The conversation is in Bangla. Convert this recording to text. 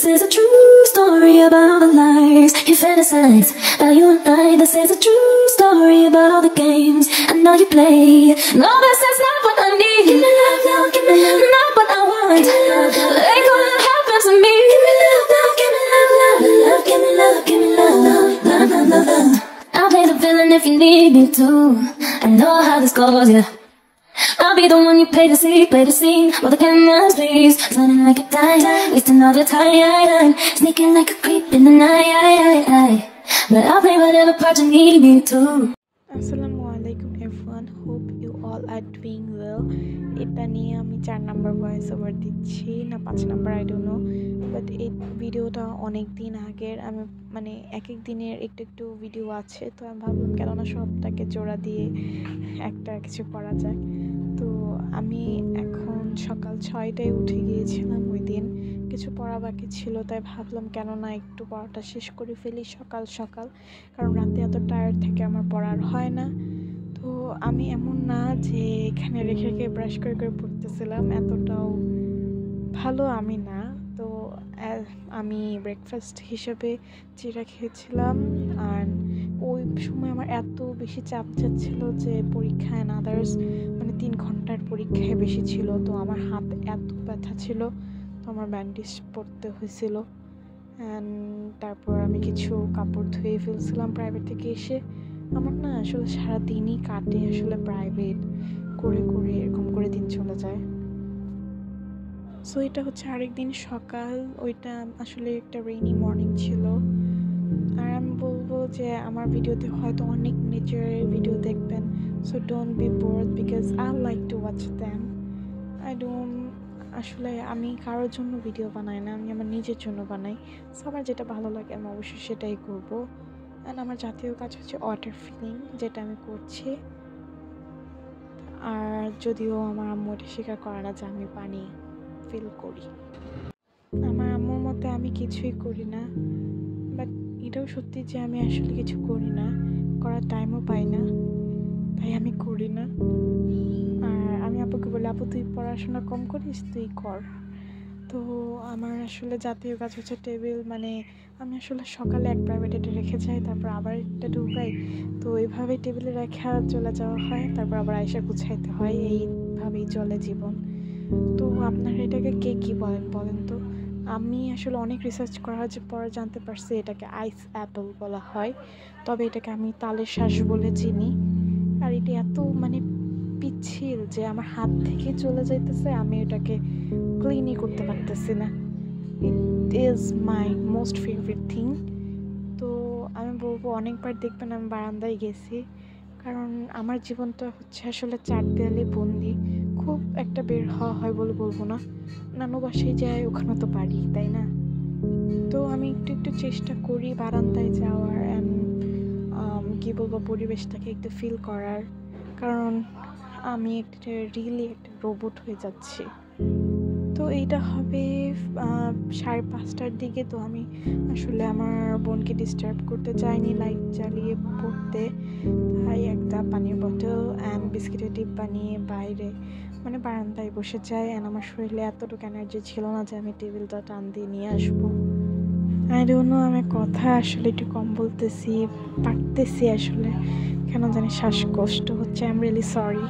This is a true story about the lies you fantasize about you and I. This is a true story about the games I know you play. No, this is not what I need. Give me love, love, give me love. Not what I want. Ain't gonna happen to me. Give me love, love, give me love, love, love. Give me love, give me love, love, love, love, love, love. I'll play the villain if you need me to. I know how this goes, yeah. I'll be the one you play the scene, while the cameras please. Running like a die, wasting all your time, sneaking like a creep in the night. But I'll play whatever part you need me to. Assalamualaikum everyone, hope you all are doing well. এটা নিয়ে আমি 4 নাম্বার ভয়েস ওভার দিচ্ছি না 5 number I don't know, but এই ভিডিওটা অনেক দিন আগের। আমি মানে এক এক দিনের একটু ভিডিও আছে, তো আমি ভাবলাম কেন না সবটাকে জোড়া দিয়ে একটা কিছু করা যায়। তো আমি এখন সকাল 6টায় উঠে গিয়েছিলাম। ওই দিন কিছু পড়া বাকি ছিল, তাই ভাবলাম কেন না একটু পড়াটা শেষ করে ফেলি সকাল সকাল, কারণ রাতে এত টায়ার্ড থেকে আমার পড়ার হয় না। তো আমি এমন না যে এখানে রেখে ব্রাশ করে পড়তেছিলাম, এতটাও ভালো আমি না। তো আমি ব্রেকফাস্ট হিসেবে চিড়া খেয়েছিলাম। আর ওই সময় আমার এত বেশি চাপ যাচ্ছিল যে পরীক্ষা অ্যান্ড আদার্স, মানে 3 ঘন্টার পরীক্ষায় বেশি ছিল, তো আমার হাত এত ব্যথা ছিল, তো আমার ব্যান্ডেজ পরতে হয়েছিল। অ্যান্ড তারপর আমি কিছু কাপড় ধুয়ে ফেলছিলাম প্রাইভেট থেকে এসে। আমার না আসলে সারাদিনই কাটে আসলে প্রাইভেট করে এরকম করে দিন চলে যায়। সো এটা হচ্ছে আরেকদিন সকাল, ওইটা আসলে একটা রেইনি মর্নিং ছিল। আর আমি বলবো যে আমার ভিডিওতে হয়তো অনেক নেচারের ভিডিও দেখবেন, so don't be bored because I like to watch them. আসলে আমি কারোর জন্য ভিডিও বানাই না, আমি আমার নিজের জন্য বানাই। সবার যেটা ভালো লাগে আমি অবশ্যই সেটাই করবো। অ্যান্ড আমার জাতীয় কাজ হচ্ছে ওয়াটার ফিলিং, যেটা আমি করছি। আর যদিও আমার আম্মু এটা স্বীকার করে না যে আমি পানি ফিল করি। আমার আম্মুর মতে আমি কিছুই করি না, বাট এটাও সত্যি যে আমি আসলে কিছু করি না, করার টাইমও পাই না, তাই আমি করি না। আর আমি আপুকে বলি, আপু তুই পড়াশোনা কম করিস, তুই কর। তো আমার আসলে জাতীয় কাজ হচ্ছে টেবিল, মানে আমি আসলে সকালে এক প্রাইভেট এটা রেখে যাই, তারপর আবার একটা ঢুকাই, তো এইভাবেই টেবিলে রেখা চলে যাওয়া হয়, তারপর আবার আয়সা গুছাইতে হয়, এইভাবেই চলে জীবন। তো আপনারা এটাকে কে কী বলেন তো? আমি আসলে অনেক রিসার্চ করার পর জানতে পারছি এটাকে আইস অ্যাপেল বলা হয়, তবে এটাকে আমি তালের শ্বাস বলে চিনি। আর এটা এত মানে পিচ্ছিল যে আমার হাত থেকে চলে যাইতেছে, আমি এটাকে ক্লিনই করতে পারতেছি না। It is my most favourite thing. তো আমি বলবো অনেকবার দেখবেন আমি বারান্দায় গেছি, কারণ আমার জীবনটা হচ্ছে আসলে 4 দেয়ালে বন্দি। খুব একটা বের হওয়া হয় বলে বলবো না, নানু বাসায় যাই ওখানে তো পারি, তাই না? তো আমি একটু চেষ্টা করি বারান্দায় যাওয়ার অ্যান্ড কী বলবো পরিবেশটাকে একটু ফিল করার, কারণ আমি একটা রোবট হয়ে যাচ্ছি। তো এইটা হবে 5:30টার দিকে। তো আমি আসলে আমার বোনকে ডিস্টার্ব করতে চাইনি লাইট জ্বালিয়ে পড়তে, তাই একটা পানির বোতল অ্যান্ড বিস্কিটের ডিব্বা নিয়ে বাইরে মানে বারান্দায় বসে যাই। অ্যান্ড আমার শরীরে এতটুকু এনার্জি ছিল না যে আমি টেবিলটা টান দিয়ে নিয়ে আসবো। আই ডোন্ট নো, আমি কথা আসলে একটু কম বলতেছি, পারতেছি আসলে কেন জানি শ্বাসকষ্ট হচ্ছে। I am really sorry.